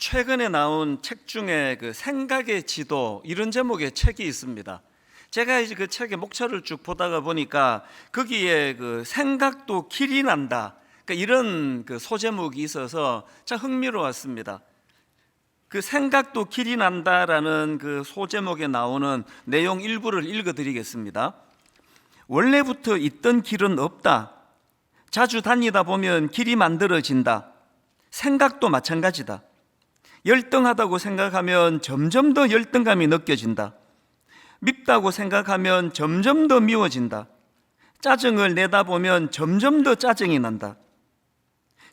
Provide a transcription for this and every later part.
최근에 나온 책 중에 그 생각의 지도 이런 제목의 책이 있습니다. 제가 이제 그 책의 목차를 쭉 보다가 보니까 거기에 그 생각도 길이 난다, 그러니까 이런 그 소제목이 있어서 참 흥미로웠습니다. 그 생각도 길이 난다라는 그 소제목에 나오는 내용 일부를 읽어드리겠습니다. 원래부터 있던 길은 없다. 자주 다니다 보면 길이 만들어진다. 생각도 마찬가지다. 열등하다고 생각하면 점점 더 열등감이 느껴진다. 밉다고 생각하면 점점 더 미워진다. 짜증을 내다 보면 점점 더 짜증이 난다.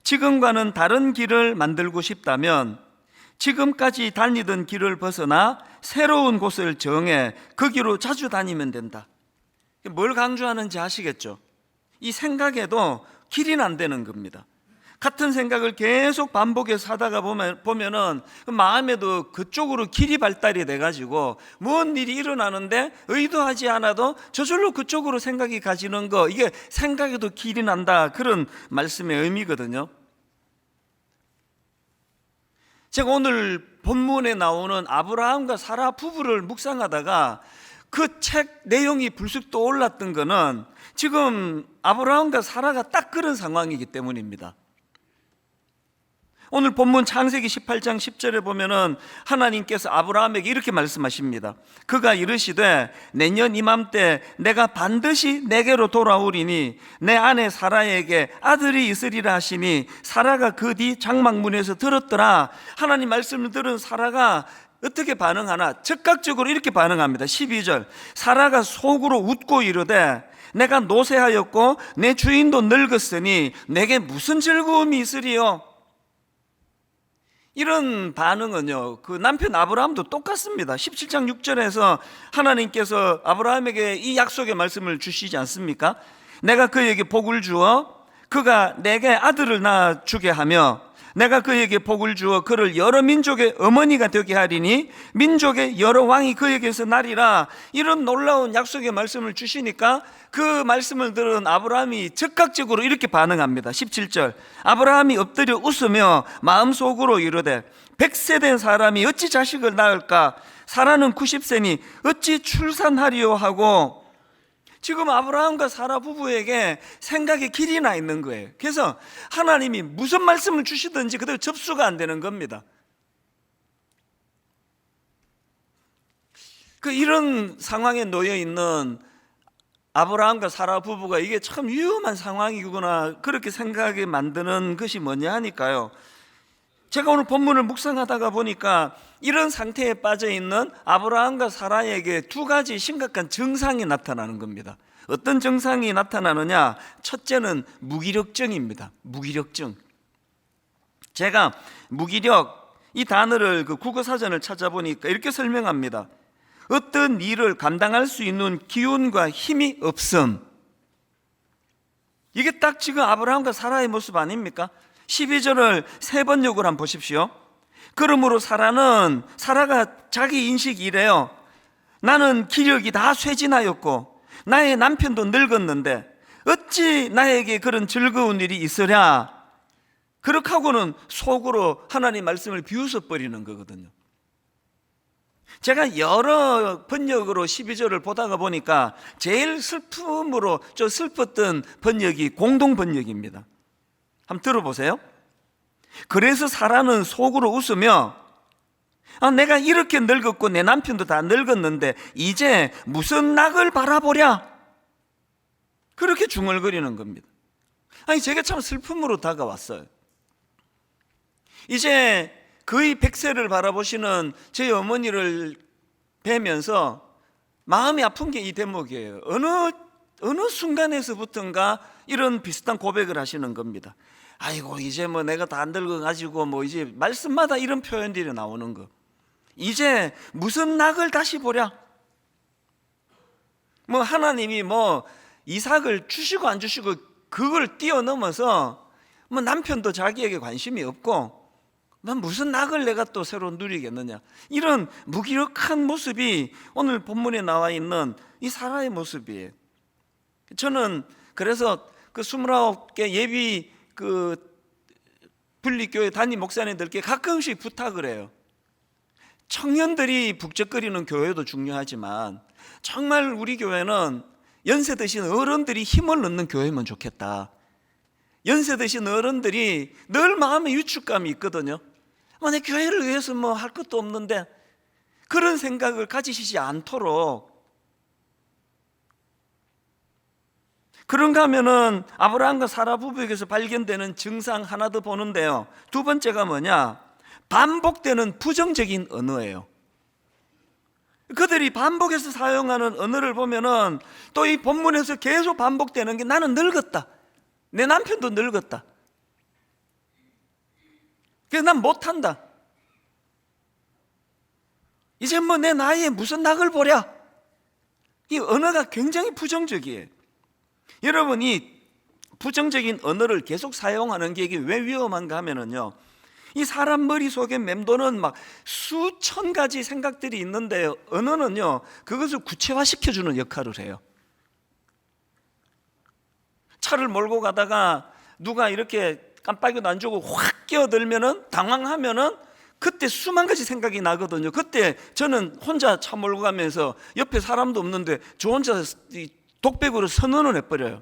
지금과는 다른 길을 만들고 싶다면 지금까지 다니던 길을 벗어나 새로운 곳을 정해 거기로 자주 다니면 된다. 뭘 강조하는지 아시겠죠? 이 생각에도 길이 난다는 겁니다. 같은 생각을 계속 반복해서 하다가 보면은 마음에도 그쪽으로 길이 발달이 돼가지고 뭔 일이 일어나는데 의도하지 않아도 저절로 그쪽으로 생각이 가지는 거, 이게 생각에도 길이 난다, 그런 말씀의 의미거든요. 제가 오늘 본문에 나오는 아브라함과 사라 부부를 묵상하다가 그 책 내용이 불쑥 떠올랐던 거는 지금 아브라함과 사라가 딱 그런 상황이기 때문입니다. 오늘 본문 창세기 18장 10절에 보면은 하나님께서 아브라함에게 이렇게 말씀하십니다. 그가 이르시되 내년 이맘때 내가 반드시 내게로 돌아오리니 내 아내 사라에게 아들이 있으리라 하시니 사라가 그 뒤 장막문에서 들었더라. 하나님 말씀을 들은 사라가 어떻게 반응하나? 즉각적으로 이렇게 반응합니다. 12절, 사라가 속으로 웃고 이르되 내가 노쇠하였고 내 주인도 늙었으니 내게 무슨 즐거움이 있으리요? 이런 반응은요, 그 남편 아브라함도 똑같습니다. 17장 6절에서 하나님께서 아브라함에게 이 약속의 말씀을 주시지 않습니까? 내가 그에게 복을 주어 그가 내게 아들을 낳아 주게 하며 내가 그에게 복을 주어 그를 여러 민족의 어머니가 되게 하리니 민족의 여러 왕이 그에게서 나리라. 이런 놀라운 약속의 말씀을 주시니까 그 말씀을 들은 아브라함이 즉각적으로 이렇게 반응합니다. 17절, 아브라함이 엎드려 웃으며 마음속으로 이르되 100세 된 사람이 어찌 자식을 낳을까? 사라는 90세니 어찌 출산하리요 하고, 지금 아브라함과 사라 부부에게 생각의 길이 나 있는 거예요. 그래서 하나님이 무슨 말씀을 주시든지 그대로 접수가 안 되는 겁니다. 이런 상황에 놓여 있는 아브라함과 사라 부부가 이게 참 위험한 상황이구나, 그렇게 생각하게 만드는 것이 뭐냐 하니까요, 제가 오늘 본문을 묵상하다가 보니까 이런 상태에 빠져 있는 아브라함과 사라에게 두 가지 심각한 증상이 나타나는 겁니다. 어떤 증상이 나타나느냐? 첫째는 무기력증입니다. 무기력증. 제가 무기력, 이 단어를 그 국어사전을 찾아보니까 이렇게 설명합니다. 어떤 일을 감당할 수 있는 기운과 힘이 없음. 이게 딱 지금 아브라함과 사라의 모습 아닙니까? 12절을 세 번역으로 한번 보십시오. 그러므로 사라가 자기 인식이 이래요. 나는 기력이 다 쇠진하였고 나의 남편도 늙었는데 어찌 나에게 그런 즐거운 일이 있으랴. 그렇게 하고는 속으로 하나님 말씀을 비웃어 버리는 거거든요. 제가 여러 번역으로 12절을 보다가 보니까 제일 슬픔으로 좀 슬펐던 번역이 공동 번역입니다. 한번 들어보세요. 그래서 사라는 속으로 웃으며 내가 이렇게 늙었고 내 남편도 다 늙었는데 이제 무슨 낙을 바라보랴, 그렇게 중얼거리는 겁니다. 아니, 제가 참 슬픔으로 다가왔어요. 이제 거의 100세를 바라보시는 제 어머니를 뵈면서 마음이 아픈 게 이 대목이에요. 어느 순간에서부턴가 이런 비슷한 고백을 하시는 겁니다. 아이고, 이제 뭐 내가 다 늙어가지고 뭐 이제 말씀마다 이런 표현들이 나오는 거. 이제 무슨 낙을 다시 보랴. 뭐 하나님이 뭐 이삭을 주시고 안 주시고 그걸 뛰어넘어서 뭐 남편도 자기에게 관심이 없고 난 무슨 낙을 내가 또 새로 누리겠느냐. 이런 무기력한 모습이 오늘 본문에 나와 있는 이 사라의 모습이에요. 저는 그래서 그 29개 예비 분리교회 담임 목사님들께 가끔씩 부탁을 해요. 청년들이 북적거리는 교회도 중요하지만 정말 우리 교회는 연세 드신 어른들이 힘을 넣는 교회면 좋겠다. 연세 드신 어른들이 늘 마음에 위축감이 있거든요. 내 교회를 위해서 뭐 할 것도 없는데, 그런 생각을 가지시지 않도록. 그런가 하면은 아브라함과 사라 부부에게서 발견되는 증상 하나 더 보는데요. 두 번째가 뭐냐? 반복되는 부정적인 언어예요. 그들이 반복해서 사용하는 언어를 보면은 또 이 본문에서 계속 반복되는 게, 나는 늙었다, 내 남편도 늙었다, 그래서 난 못한다, 이제 뭐 내 나이에 무슨 낙을 보랴. 이 언어가 굉장히 부정적이에요. 여러분, 이 부정적인 언어를 계속 사용하는 게 이게 왜 위험한가 하면은요, 이 사람 머릿속에 맴도는 막 수천 가지 생각들이 있는데, 언어는요 그것을 구체화시켜주는 역할을 해요. 차를 몰고 가다가 누가 이렇게 깜빡이도 안 주고 확 끼어들면은, 당황하면은 그때 수만 가지 생각이 나거든요. 그때 저는 혼자 차 몰고 가면서 옆에 사람도 없는데 저 혼자 독백으로 선언을 해버려요.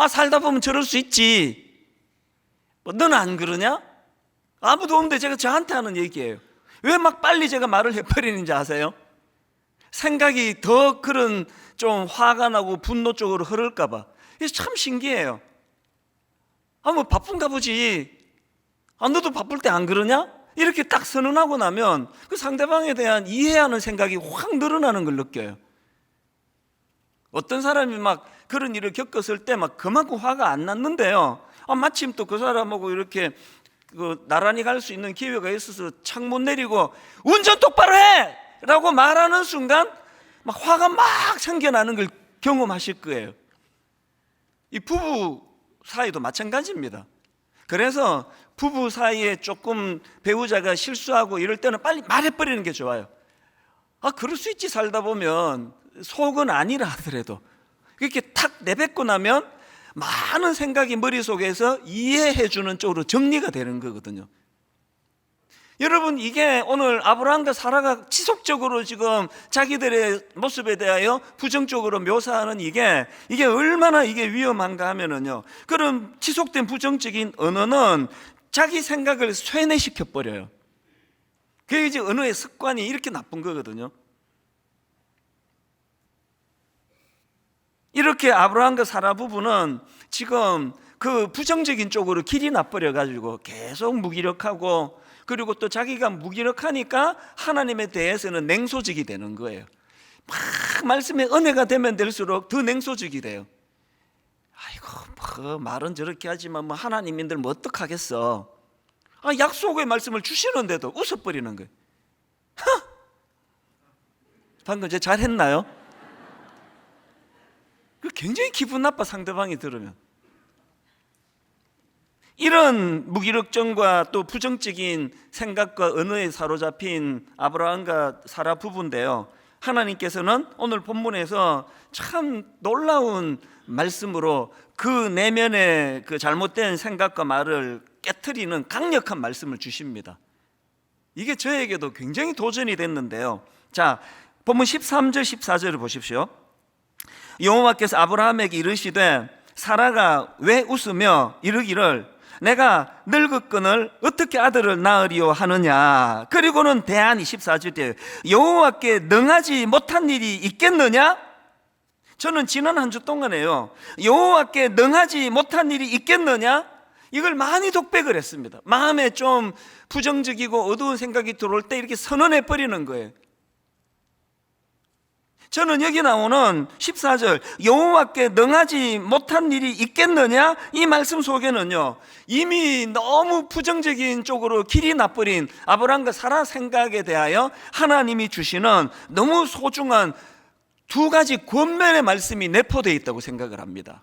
살다 보면 저럴 수 있지. 너는 안 그러냐? 아무도 없는데 제가 저한테 하는 얘기예요. 왜 막 빨리 제가 말을 해버리는지 아세요? 생각이 더 그런 좀 화가 나고 분노 쪽으로 흐를까 봐. 이게 참 신기해요. 뭐 바쁜가 보지. 너도 바쁠 때 안 그러냐? 이렇게 딱 선언하고 나면 그 상대방에 대한 이해하는 생각이 확 늘어나는 걸 느껴요. 어떤 사람이 막 그런 일을 겪었을 때 막 그만큼 화가 안 났는데요, 마침 또 그 사람하고 이렇게 나란히 갈 수 있는 기회가 있어서 창문 내리고 운전 똑바로 해! 라고 말하는 순간 막 화가 막 생겨나는 걸 경험하실 거예요. 이 부부 사이도 마찬가지입니다. 그래서 부부 사이에 조금 배우자가 실수하고 이럴 때는 빨리 말해버리는 게 좋아요. 그럴 수 있지, 살다 보면. 속은 아니라 하더라도 이렇게 탁 내뱉고 나면 많은 생각이 머릿속에서 이해해주는 쪽으로 정리가 되는 거거든요. 여러분, 이게 오늘 아브라함과 사라가 지속적으로 지금 자기들의 모습에 대하여 부정적으로 묘사하는 이게 얼마나 이게 위험한가 하면은요, 그런 지속된 부정적인 언어는 자기 생각을 쇠뇌시켜 버려요. 그게 이제 언어의 습관이 이렇게 나쁜 거거든요. 이렇게 아브라함과 사라 부부는 지금 그 부정적인 쪽으로 길이 나버려 가지고 계속 무기력하고, 그리고 또 자기가 무기력하니까 하나님에 대해서는 냉소적이 되는 거예요. 막 말씀에 은혜가 되면 될수록 더 냉소적이 돼요. 뭐 말은 저렇게 하지만 뭐 하나님인들 뭐 어떡하겠어. 약속의 말씀을 주시는데도 웃어버리는 거예요. 방금 제가 잘했나요? 굉장히 기분 나빠, 상대방이 들으면. 이런 무기력증과 또 부정적인 생각과 언어에 사로잡힌 아브라함과 사라 부부인데요, 하나님께서는 오늘 본문에서 참 놀라운 말씀으로 그 내면의 그 잘못된 생각과 말을 깨트리는 강력한 말씀을 주십니다. 이게 저에게도 굉장히 도전이 됐는데요. 자, 본문 13절 14절을 보십시오. 여호와께서 아브라함에게 이르시되 사라가 왜 웃으며 이르기를 내가 늙었거늘 어떻게 아들을 낳으리요 하느냐. 그리고는 대안이 14절에 여호와께 능하지 못한 일이 있겠느냐. 저는 지난 한 주 동안에요, 여호와께 능하지 못한 일이 있겠느냐, 이걸 많이 독백을 했습니다. 마음에 좀 부정적이고 어두운 생각이 들어올 때 이렇게 선언해 버리는 거예요. 저는 여기 나오는 14절 여호와께 능하지 못한 일이 있겠느냐, 이 말씀 속에는요, 이미 너무 부정적인 쪽으로 길이 나버린 아브라함과 사라 생각에 대하여 하나님이 주시는 너무 소중한 두 가지 권면의 말씀이 내포되어 있다고 생각을 합니다.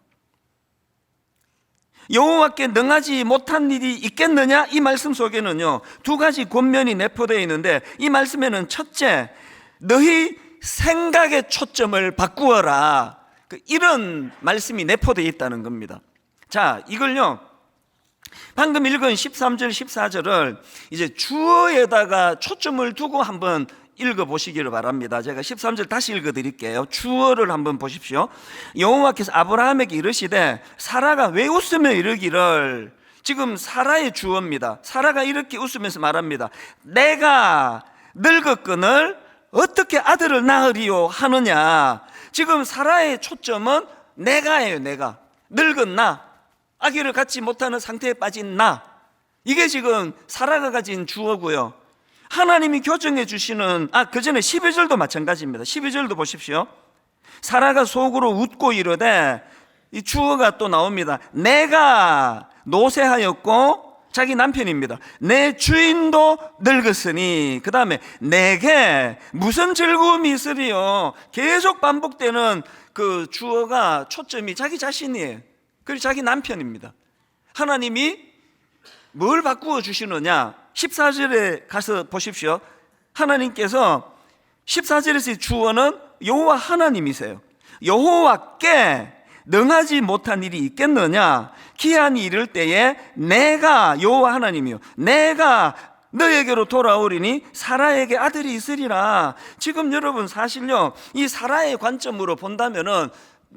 여호와께 능하지 못한 일이 있겠느냐, 이 말씀 속에는요 두 가지 권면이 내포되어 있는데, 이 말씀에는 첫째, 너희 생각의 초점을 바꾸어라, 이런 말씀이 내포되어 있다는 겁니다. 자, 이걸요 방금 읽은 13절 14절을 이제 주어에다가 초점을 두고 한번 읽어보시기를 바랍니다. 제가 13절 다시 읽어드릴게요. 주어를 한번 보십시오. 여호와께서 아브라함에게 이르시되 사라가 왜 웃으며 이르기를, 지금 사라의 주어입니다. 사라가 이렇게 웃으면서 말합니다. 내가 늙었거늘 어떻게 아들을 낳으리요 하느냐. 지금 사라의 초점은 내가예요. 내가 늙은 나, 아기를 갖지 못하는 상태에 빠진 나, 이게 지금 사라가 가진 주어고요. 하나님이 교정해 주시는 그 전에 12절도 마찬가지입니다. 12절도 보십시오. 사라가 속으로 웃고 이르되, 이 주어가 또 나옵니다. 내가 노쇠하였고, 자기 남편입니다. 내 주인도 늙었으니, 그 다음에 내게 무슨 즐거움이 있으리요. 계속 반복되는 그 주어가 초점이 자기 자신이에요. 그리고 자기 남편입니다. 하나님이 뭘 바꾸어 주시느냐, 14절에 가서 보십시오. 하나님께서 14절에서의 주어는 여호와 하나님이세요. 여호와께 능하지 못한 일이 있겠느냐. 기한이 이를 때에 내가, 여호와 하나님이요, 내가 너에게로 돌아오리니 사라에게 아들이 있으리라. 지금 여러분 사실요, 이 사라의 관점으로 본다면은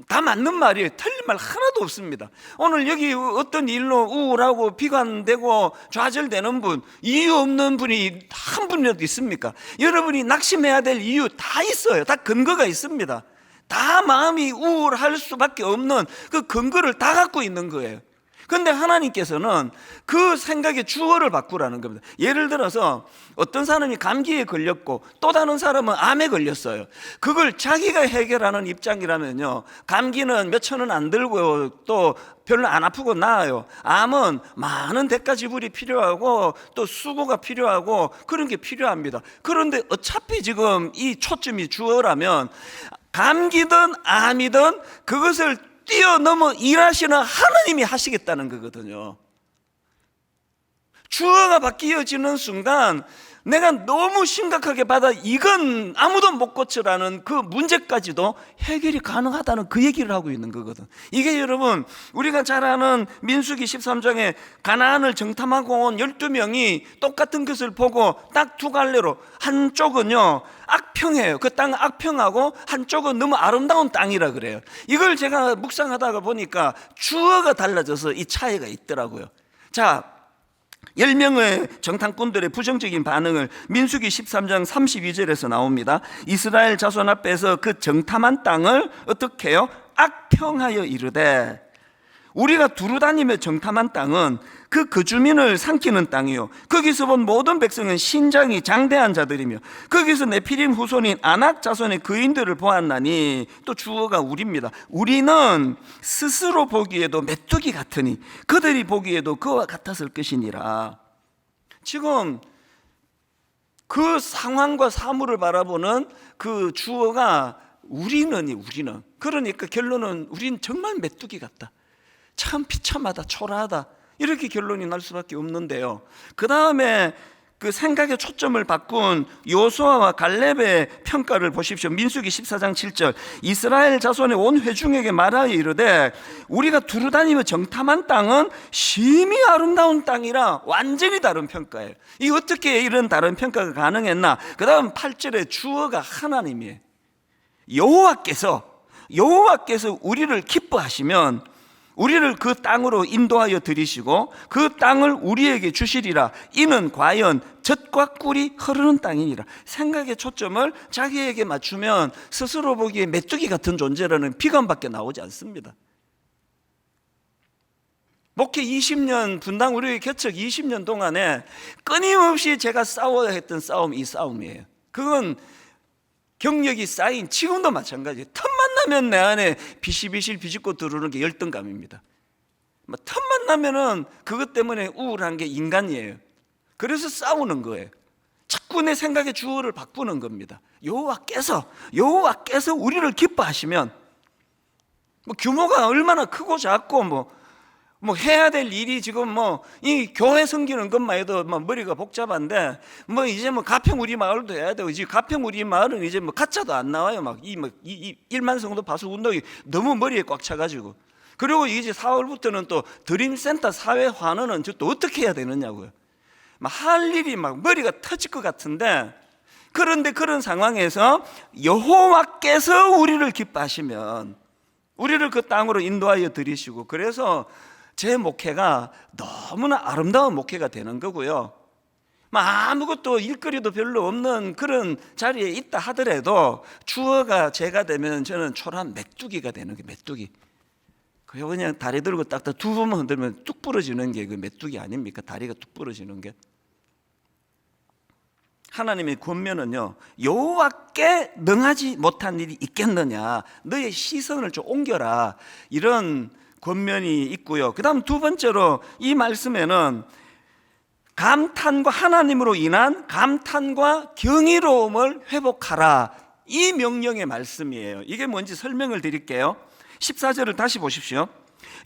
다 맞는 말이에요. 틀린 말 하나도 없습니다. 오늘 여기 어떤 일로 우울하고 비관되고 좌절되는 분, 이유 없는 분이 한 분이라도 있습니까? 여러분이 낙심해야 될 이유 다 있어요. 다 근거가 있습니다. 다 마음이 우울할 수밖에 없는 그 근거를 다 갖고 있는 거예요. 그런데 하나님께서는 그 생각의 주어를 바꾸라는 겁니다. 예를 들어서 어떤 사람이 감기에 걸렸고 또 다른 사람은 암에 걸렸어요. 그걸 자기가 해결하는 입장이라면요, 감기는 몇천 원 안 들고요, 또 별로 안 아프고 나아요. 암은 많은 대가 지불이 필요하고 또 수고가 필요하고 그런 게 필요합니다. 그런데 어차피 지금 이 초점이 주어라면 감기든 암이든 그것을 뛰어넘어 일하시는 하나님이 하시겠다는 거거든요. 주어가 바뀌어지는 순간 내가 너무 심각하게 받아 이건 아무도 못 고쳐라는 그 문제까지도 해결이 가능하다는 그 얘기를 하고 있는 거거든. 이게 여러분 우리가 잘 아는 민수기 13장에 가나안을 정탐하고 온 12명이 똑같은 것을 보고 딱 두 갈래로, 한쪽은요 악평해요. 그 땅은 악평하고 한쪽은 너무 아름다운 땅이라 그래요. 이걸 제가 묵상하다가 보니까 주어가 달라져서 이 차이가 있더라고요. 자, 10명의 정탐꾼들의 부정적인 반응을 민수기 13장 32절에서 나옵니다. 이스라엘 자손 앞에서 그 정탐한 땅을 어떻게 해요? 악평하여 이르되, 우리가 두루 다니며 정탐한 땅은 그 주민을 삼키는 땅이요, 거기서 본 모든 백성은 신장이 장대한 자들이며 거기서 네피림 후손인 아낙 자손의 거인들을 보았나니, 또 주어가 우리입니다. 우리는 스스로 보기에도 메뚜기 같으니 그들이 보기에도 그와 같았을 것이니라. 지금 그 상황과 사물을 바라보는 그 주어가 우리는. 그러니까 결론은 우린 정말 메뚜기 같다, 참 비참하다, 초라하다, 이렇게 결론이 날 수밖에 없는데요. 그 다음에 그 생각의 초점을 바꾼 요수아와 갈렙의 평가를 보십시오. 민수기 14장 7절, 이스라엘 자손의 온 회중에게 말하여 이르되, 우리가 두루 다니며 정탐한 땅은 심히 아름다운 땅이라. 완전히 다른 평가예요. 이 어떻게 이런 다른 평가가 가능했나? 그 다음 8절에 주어가 하나님이에요. 여호와께서 우리를 기뻐하시면 우리를 그 땅으로 인도하여 들이시고 그 땅을 우리에게 주시리라. 이는 과연 젖과 꿀이 흐르는 땅이니라. 생각의 초점을 자기에게 맞추면 스스로 보기에 메뚜기 같은 존재라는 비관밖에 나오지 않습니다. 목회 20년, 분당 우리 개척 20년 동안에 끊임없이 제가 싸워야 했던 싸움이 이 싸움이에요. 그건 경력이 쌓인 지금도 마찬가지예요. 틈만 나면 내 안에 비실비실 비집고 들어오는 게 열등감입니다. 틈만 나면은 그것 때문에 우울한 게 인간이에요. 그래서 싸우는 거예요. 자꾸 내 생각의 주어를 바꾸는 겁니다. 여호와께서 우리를 기뻐하시면, 규모가 얼마나 크고 작고 해야 될 일이 지금 이 교회 섬기는 것만 해도 머리가 복잡한데 이제 가평 우리 마을도 해야 되고, 이제 가평 우리 마을은 이제 가짜도 안 나와요. 이 1만 성도 파수 운동이 너무 머리에 꽉 차가지고 그리고 이제 4월부터는 또 드림센터 사회환원은 또 어떻게 해야 되느냐고요. 막 할 일이 막 머리가 터질 것 같은데, 그런데 그런 상황에서 여호와께서 우리를 기뻐하시면 우리를 그 땅으로 인도하여 드리시고, 그래서 제 목회가 너무나 아름다운 목회가 되는 거고요. 아무것도 일거리도 별로 없는 그런 자리에 있다 하더라도 주어가 제가 되면 저는 초라한 메뚜기가 되는 게, 메뚜기. 그냥 다리 들고 딱딱 두 번만 흔들면 뚝 부러지는 게 그 메뚜기 아닙니까? 다리가 뚝 부러지는 게. 하나님의 권면은요, 여호와께 능하지 못한 일이 있겠느냐, 너의 시선을 좀 옮겨라, 이런 권면이 있고요. 그 다음 두 번째로 이 말씀에는 감탄과, 하나님으로 인한 감탄과 경이로움을 회복하라, 이 명령의 말씀이에요. 이게 뭔지 설명을 드릴게요. 14절을 다시 보십시오.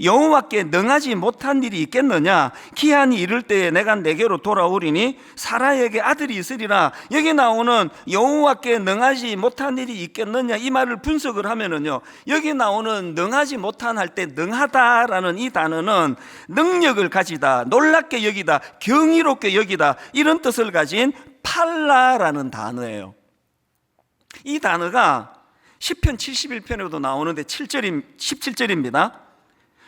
여호와께 능하지 못한 일이 있겠느냐, 기한이 이를 때에 내가 내게로 돌아오리니 사라에게 아들이 있으리라. 여기 나오는 여호와께 능하지 못한 일이 있겠느냐, 이 말을 분석을 하면은요, 여기 나오는 능하지 못한 할 때 능하다라는 이 단어는 능력을 가지다, 놀랍게 여기다, 경이롭게 여기다, 이런 뜻을 가진 팔라라는 단어예요. 이 단어가 시편 71편에도 나오는데 17절입니다.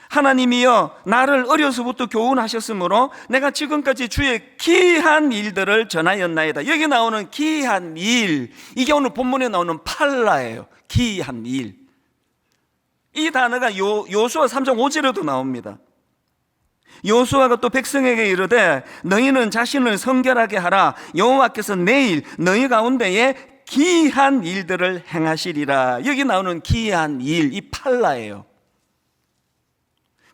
하나님이여 나를 어려서부터 교훈하셨으므로 내가 지금까지 주의 기이한 일들을 전하였나이다. 여기 나오는 기이한 일, 이게 오늘 본문에 나오는 팔라예요. 기이한 일. 이 단어가 요수아 3장 5절에도 나옵니다. 요수아가 또 백성에게 이르되 너희는 자신을 성결하게 하라. 여호와께서 내일 너희 가운데에 기이한 일들을 행하시리라. 여기 나오는 기이한 일, 이 팔라예요.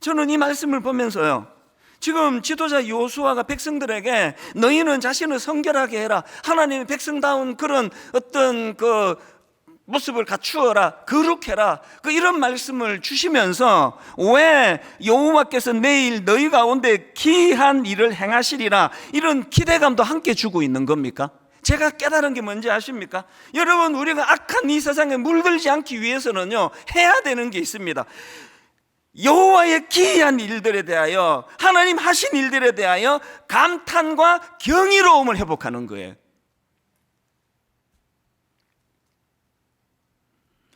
저는 이 말씀을 보면서요, 지금 지도자 요수아가 백성들에게 너희는 자신을 성결하게 해라, 하나님의 백성다운 그런 어떤 그 모습을 갖추어라, 거룩해라, 이런 말씀을 주시면서 왜 여호와께서 내일 너희 가운데 기이한 일을 행하시리라, 이런 기대감도 함께 주고 있는 겁니까? 제가 깨달은 게 뭔지 아십니까? 여러분, 우리가 악한 이 세상에 물들지 않기 위해서는요, 해야 되는 게 있습니다. 여호와의 기이한 일들에 대하여, 하나님 하신 일들에 대하여 감탄과 경이로움을 회복하는 거예요.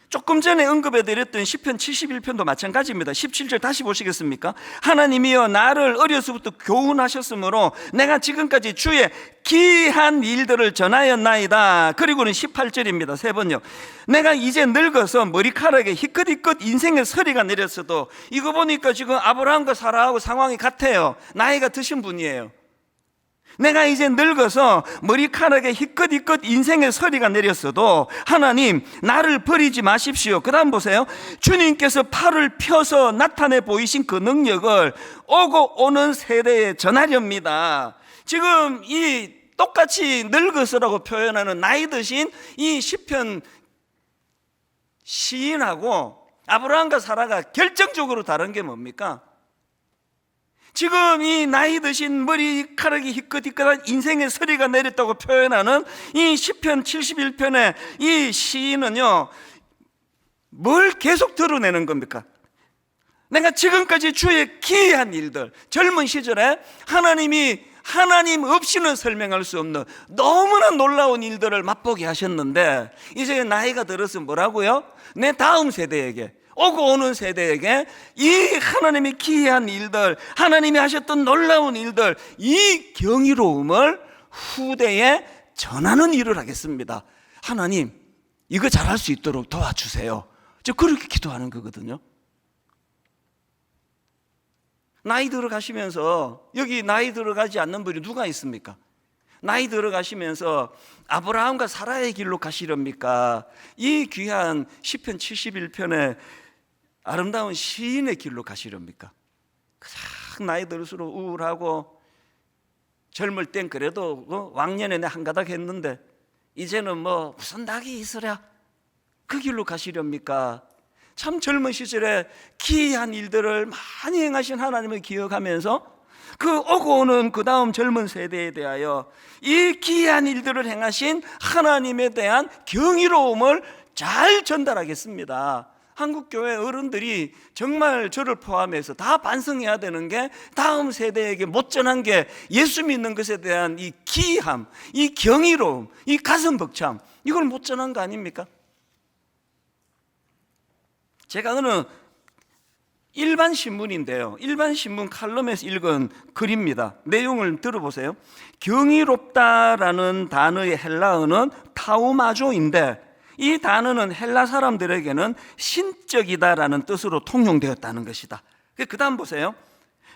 조금 전에 언급해드렸던 시편 71편도 마찬가지입니다. 17절 다시 보시겠습니까? 하나님이여 나를 어려서부터 교훈하셨으므로 내가 지금까지 주의 기이한 일들을 전하였나이다. 그리고는 18절입니다. 세 번요. 내가 이제 늙어서 머리카락에 희끗희끗 인생의 서리가 내렸어도, 이거 보니까 지금 아브라함과 사라하고 상황이 같아요. 나이가 드신 분이에요. 내가 이제 늙어서 머리카락에 희끗희끗 인생의 서리가 내렸어도 하나님 나를 버리지 마십시오. 그 다음 보세요. 주님께서 팔을 펴서 나타내 보이신 그 능력을 오고 오는 세대에 전하렵니다. 지금 이 똑같이 늙어서라고 표현하는 나이 드신 이 시편 시인하고 아브라함과 사라가 결정적으로 다른 게 뭡니까? 지금 이 나이 드신 머리카락이 희끗희끗한 인생의 서리가 내렸다고 표현하는 이 시편 71편의 이 시인은요, 뭘 계속 드러내는 겁니까? 내가 지금까지 주의 기이한 일들, 젊은 시절에 하나님 없이는 설명할 수 없는 너무나 놀라운 일들을 맛보게 하셨는데, 이제 나이가 들어서 뭐라고요? 내 다음 세대에게, 오고 오는 세대에게 이 하나님의 기이한 일들, 하나님이 하셨던 놀라운 일들, 이 경이로움을 후대에 전하는 일을 하겠습니다. 하나님, 이거 잘할 수 있도록 도와주세요. 저 그렇게 기도하는 거거든요. 나이 들어가시면서, 여기 나이 들어가지 않는 분이 누가 있습니까? 나이 들어가시면서 아브라함과 사라의 길로 가시렵니까? 이 귀한 시편 71편의 아름다운 시인의 길로 가시렵니까? 싹 나이 들수록 우울하고, 젊을 땐 그래도 왕년에 내 한 가닥 했는데 이제는 뭐 무슨 낙이 있으랴, 그 길로 가시렵니까? 참 젊은 시절에 기이한 일들을 많이 행하신 하나님을 기억하면서 그 오고 오는 그 다음 젊은 세대에 대하여 이 기이한 일들을 행하신 하나님에 대한 경이로움을 잘 전달하겠습니다. 한국교회 어른들이 정말 저를 포함해서 다 반성해야 되는 게, 다음 세대에게 못 전한 게 예수 믿는 것에 대한 이 기이함, 이 경이로움, 이 가슴 벅참, 이걸 못 전한 거 아닙니까? 제가 어느 일반 신문인데요, 일반 신문 칼럼에서 읽은 글입니다. 내용을 들어보세요. 경이롭다라는 단어의 헬라어는 타우마조인데, 이 단어는 헬라 사람들에게는 신적이다라는 뜻으로 통용되었다는 것이다. 그 다음 보세요.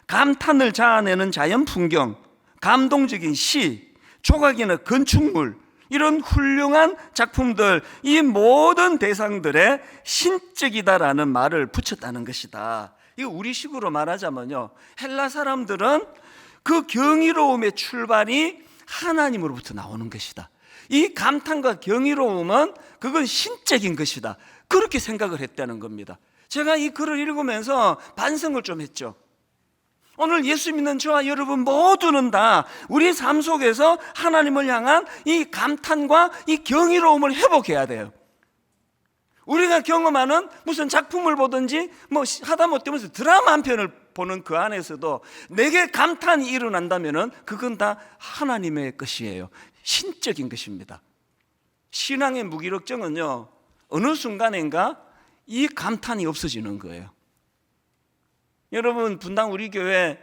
감탄을 자아내는 자연 풍경, 감동적인 시, 조각이나 건축물, 이런 훌륭한 작품들, 이 모든 대상들의 신적이다라는 말을 붙였다는 것이다. 이거 우리식으로 말하자면요, 헬라 사람들은 그 경이로움의 출발이 하나님으로부터 나오는 것이다. 이 감탄과 경이로움은 그건 신적인 것이다, 그렇게 생각을 했다는 겁니다. 제가 이 글을 읽으면서 반성을 좀 했죠. 오늘 예수 믿는 저와 여러분 모두는 다 우리 삶 속에서 하나님을 향한 이 감탄과 이 경이로움을 회복해야 돼요. 우리가 경험하는 무슨 작품을 보든지 뭐 하다못해 드라마 한 편을 보는 그 안에서도 내게 감탄이 일어난다면 그건 다 하나님의 것이에요. 신적인 것입니다. 신앙의 무기력증은요, 어느 순간인가 이 감탄이 없어지는 거예요. 여러분, 분당 우리 교회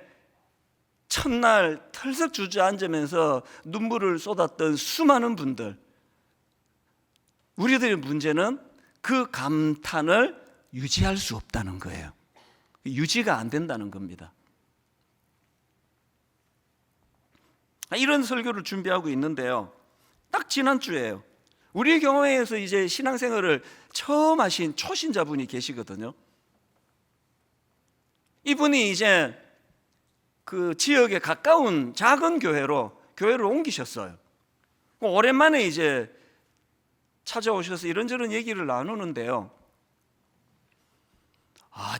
첫날 털썩 주저앉으면서 눈물을 쏟았던 수많은 분들, 우리들의 문제는 그 감탄을 유지할 수 없다는 거예요. 유지가 안 된다는 겁니다. 이런 설교를 준비하고 있는데요, 딱 지난주에요, 우리 교회에서 이제 신앙생활을 처음 하신 초신자분이 계시거든요. 이분이 이제 그 지역에 가까운 작은 교회를 옮기셨어요. 오랜만에 이제 찾아오셔서 이런저런 얘기를 나누는데요,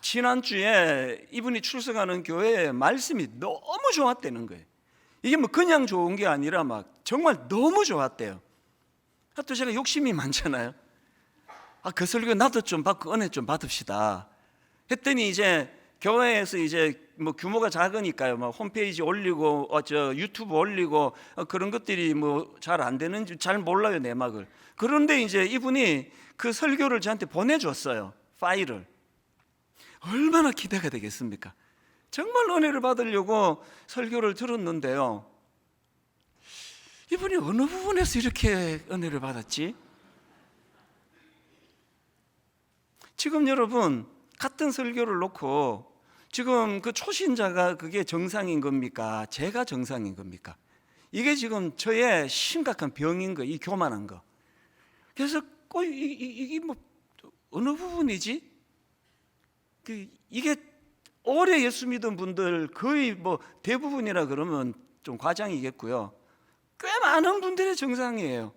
지난주에 이분이 출석하는 교회의 말씀이 너무 좋았다는 거예요. 이게 뭐 그냥 좋은 게 아니라 막 정말 너무 좋았대요. 또 제가 욕심이 많잖아요. 그 설교 나도 좀 받고 은혜 좀 받읍시다 했더니, 이제 교회에서 이제 뭐 규모가 작으니까요, 막 홈페이지 올리고 유튜브 올리고 그런 것들이 뭐 잘 안 되는지 잘 몰라요, 내막을. 그런데 이제 이분이 그 설교를 저한테 보내줬어요, 파일을. 얼마나 기대가 되겠습니까? 정말 은혜를 받으려고 설교를 들었는데요, 이분이 어느 부분에서 이렇게 은혜를 받았지? 지금 여러분, 같은 설교를 놓고 지금 그 초신자가 그게 정상인 겁니까? 제가 정상인 겁니까? 이게 지금 저의 심각한 병인 거, 이 교만한 거. 그래서 이게 뭐 어느 부분이지? 이게 오래 예수 믿은 분들 거의 뭐 대부분이라 그러면 좀 과장이겠고요, 꽤 많은 분들의 정상이에요.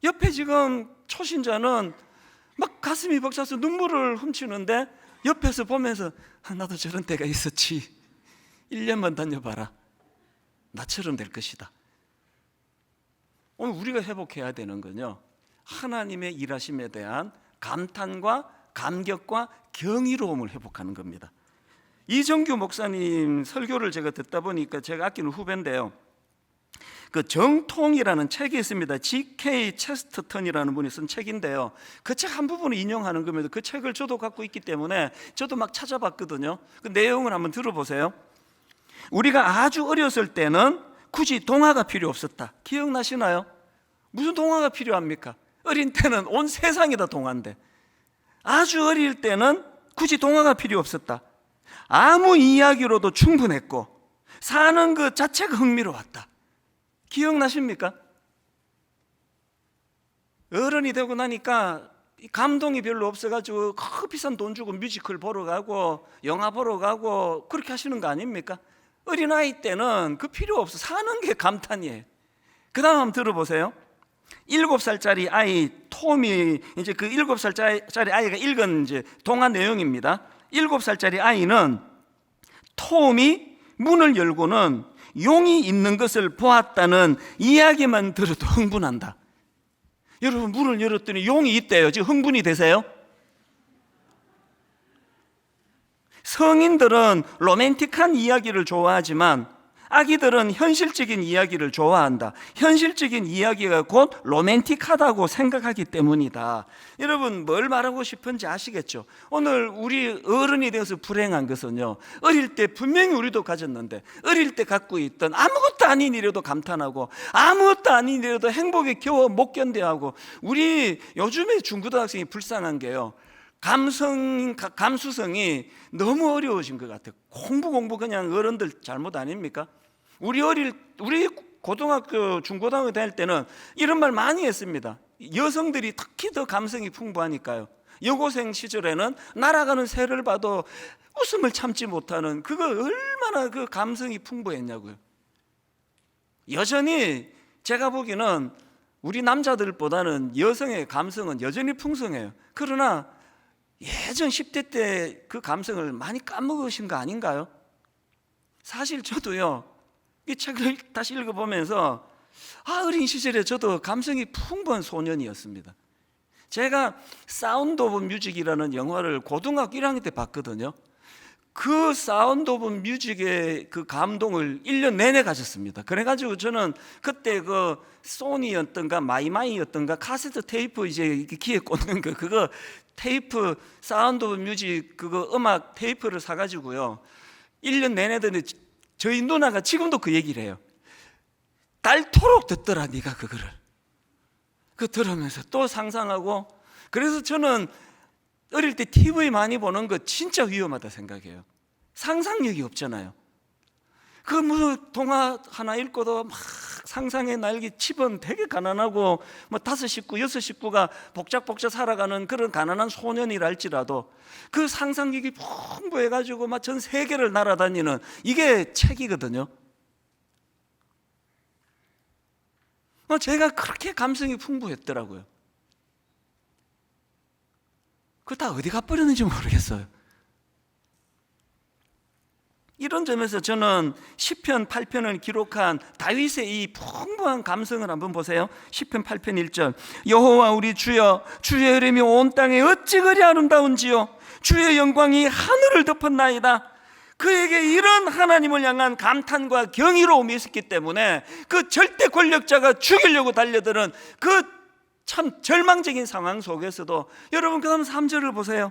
옆에 지금 초신자는 막 가슴이 벅차서 눈물을 훔치는데, 옆에서 보면서 나도 저런 때가 있었지, 1년만 다녀봐라, 나처럼 될 것이다. 오늘 우리가 회복해야 되는 건요, 하나님의 일하심에 대한 감탄과 감격과 경이로움을 회복하는 겁니다. 이정규 목사님 설교를 제가 듣다 보니까, 제가 아끼는 후배인데요, 그 정통이라는 책이 있습니다. G.K. 체스터턴이라는 분이 쓴 책인데요, 그 책 한 부분을 인용하는 겁니다. 그 책을 저도 갖고 있기 때문에 저도 막 찾아봤거든요. 그 내용을 한번 들어보세요. 우리가 아주 어렸을 때는 굳이 동화가 필요 없었다. 기억나시나요? 무슨 동화가 필요합니까? 어린 때는 온 세상이 다 동화인데, 아주 어릴 때는 굳이 동화가 필요 없었다. 아무 이야기로도 충분했고 사는 것 자체가 흥미로웠다. 기억나십니까? 어른이 되고 나니까 감동이 별로 없어가지고 비싼 돈 주고 뮤지컬 보러 가고 영화 보러 가고 그렇게 하시는 거 아닙니까? 어린아이 때는 그 필요 없어. 사는 게 감탄이에요. 그 다음 한번 들어보세요. 7살짜리 아이 톰이, 이제 그 7살짜리 아이가 읽은 이제 동화 내용입니다. 7살짜리 아이는 톰이 문을 열고는 용이 있는 것을 보았다는 이야기만 들어도 흥분한다. 여러분, 문을 열었더니 용이 있대요. 지금 흥분이 되세요? 성인들은 로맨틱한 이야기를 좋아하지만 아기들은 현실적인 이야기를 좋아한다. 현실적인 이야기가 곧 로맨틱하다고 생각하기 때문이다. 여러분, 뭘 말하고 싶은지 아시겠죠? 오늘 우리 어른이 되어서 불행한 것은요, 어릴 때 분명히 우리도 가졌는데 어릴 때 갖고 있던 아무것도 아닌 일에도 감탄하고 아무것도 아닌 일에도 행복에 겨워 못 견뎌하고, 우리 요즘에 중고등학생이 불쌍한 게요, 감수성이 너무 어려워진 것 같아요. 공부 그냥 어른들 잘못 아닙니까? 우리 고등학교, 중고등학교 다닐 때는 이런 말 많이 했습니다. 여성들이 특히 더 감성이 풍부하니까요. 여고생 시절에는 날아가는 새를 봐도 웃음을 참지 못하는, 그거 얼마나 그 감성이 풍부했냐고요. 여전히 제가 보기에는 우리 남자들보다는 여성의 감성은 여전히 풍성해요. 그러나 예전 10대 때 그 감성을 많이 까먹으신 거 아닌가요? 사실 저도요, 이 책을 다시 읽어보면서 어린 시절에 저도 감성이 풍부한 소년이었습니다. 제가 사운드 오브 뮤직이라는 영화를 고등학교 1학년 때 봤거든요. 그 사운드 오브 뮤직의 그 감동을 1년 내내 가졌습니다. 그래가지고 저는 그때 그 소니였던가 마이마이였던가 카세트 테이프 이제 귀에 꽂는 거, 그거 테이프, 사운드 오브 뮤직 그거 음악 테이프를 사가지고요, 1년 내내 듣는데 저희 누나가 지금도 그 얘기를 해요. 닳도록 듣더라 네가 그거를. 그거 들으면서 또 상상하고. 그래서 저는 어릴 때 TV 많이 보는 거 진짜 위험하다 생각해요. 상상력이 없잖아요. 그 무슨 동화 하나 읽고도 막 상상의 날개 집은 되게 가난하고 뭐 5식구, 6식구가 복작복작 살아가는 그런 가난한 소년이랄지라도 그 상상력이 풍부해가지고 막 전 세계를 날아다니는, 이게 책이거든요. 제가 그렇게 감성이 풍부했더라고요. 그거 다 어디 가버렸는지 모르겠어요. 이런 점에서 저는 시편 8편을 기록한 다윗의 이 풍부한 감성을 한번 보세요. 시편 8편 1절, 여호와 우리 주여, 주의 이름이 온 땅에 어찌 그리 아름다운지요, 주의 영광이 하늘을 덮었나이다. 그에게 이런 하나님을 향한 감탄과 경이로움이 있었기 때문에 그 절대 권력자가 죽이려고 달려드는 그 참 절망적인 상황 속에서도, 여러분 그 다음 3절을 보세요.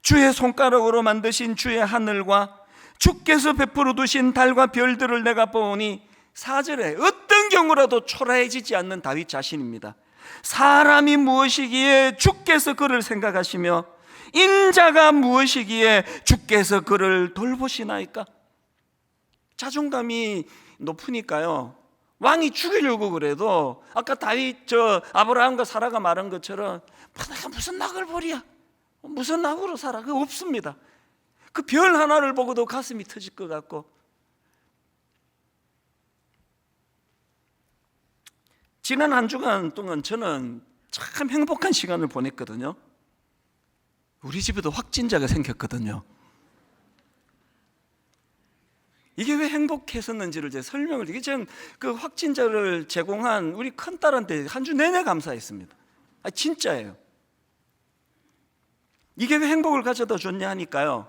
주의 손가락으로 만드신 주의 하늘과 주께서 베풀어 두신 달과 별들을 내가 보니, 4절에 어떤 경우라도 초라해지지 않는 다윗 자신입니다. 사람이 무엇이기에 주께서 그를 생각하시며 인자가 무엇이기에 주께서 그를 돌보시나이까. 자존감이 높으니까요, 왕이 죽이려고 그래도 아까 다윗 아브라함과 사라가 말한 것처럼 내가 무슨 낙을 보랴, 무슨 낙으로 살아, 그거 없습니다. 그 별 하나를 보고도 가슴이 터질 것 같고. 지난 한 주간 동안 저는 참 행복한 시간을 보냈거든요. 우리 집에도 확진자가 생겼거든요. 이게 왜 행복했었는지를 제가 설명을, 이게 전 그 확진자를 제공한 우리 큰딸한테 한 주 내내 감사했습니다. 진짜예요. 이게 왜 행복을 가져다 줬냐 하니까요,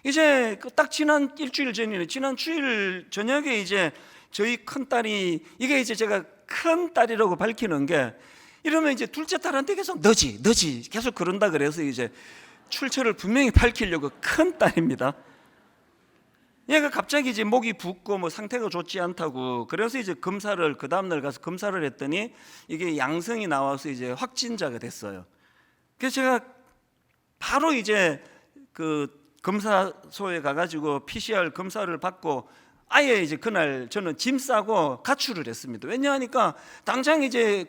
이제 딱 지난 일주일 전이네, 지난 주일 저녁에 이제 저희 큰딸이, 이게 이제 제가 큰딸이라고 밝히는 게, 이러면 이제 둘째 딸한테 계속 너지 계속 그런다 그래서 이제 출처를 분명히 밝히려고, 큰딸입니다. 얘가 갑자기 이제 목이 붓고 뭐 상태가 좋지 않다고, 그래서 이제 검사를, 그 다음날 가서 검사를 했더니 이게 양성이 나와서 이제 확진자가 됐어요. 그래서 제가 바로 이제 그 검사소에 가가지고 PCR 검사를 받고, 아예 이제 그날 저는 짐 싸고 가출을 했습니다. 왜냐하니까 당장 이제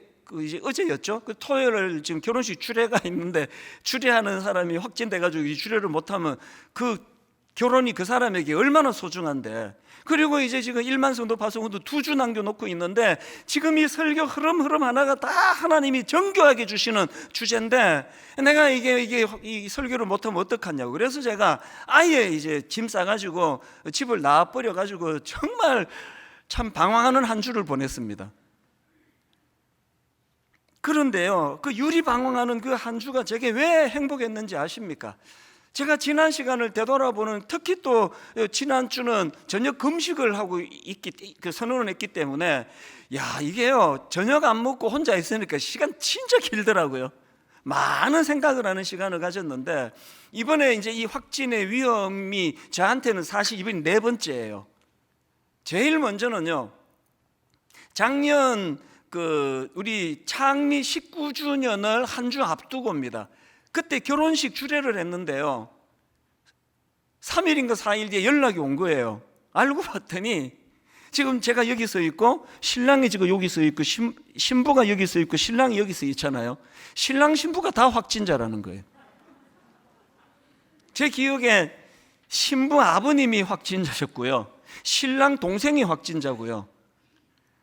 어제였죠. 그 토요일 지금 결혼식 추례가 있는데, 추례하는 사람이 확진돼가지고 추례를 못하면 그 결혼이 그 사람에게 얼마나 소중한데. 그리고 이제 지금 1만 성도 파송도 2주 남겨놓고 있는데, 지금 이 설교 흐름 하나가 다 하나님이 정교하게 주시는 주제인데, 내가 이 설교를 못하면 어떡하냐고. 그래서 제가 아예 이제 짐 싸가지고 집을 나와버려가지고 정말 참 방황하는 한 주를 보냈습니다. 그런데요, 그 유리방황하는 그 한 주가 제게 왜 행복했는지 아십니까? 제가 지난 시간을 되돌아보는, 특히 또 지난주는 저녁 금식을 하고 선언을 했기 때문에, 야, 이게요, 저녁 안 먹고 혼자 있으니까 시간 진짜 길더라고요. 많은 생각을 하는 시간을 가졌는데, 이번에 이제 이 확진의 위험이 저한테는 사실 이번이 4번째예요. 제일 먼저는요, 작년 우리 창립 19주년을 한 주 앞두고입니다. 그때 결혼식 주례를 했는데요, 3일인가 4일 뒤에 연락이 온 거예요. 알고 봤더니 지금 제가 여기 서 있고 신랑이 지금 여기 서 있고 신부가 여기 서 있고 신랑이 여기 서 있잖아요. 신랑 신부가 다 확진자라는 거예요. 제 기억에 신부 아버님이 확진자셨고요, 신랑 동생이 확진자고요.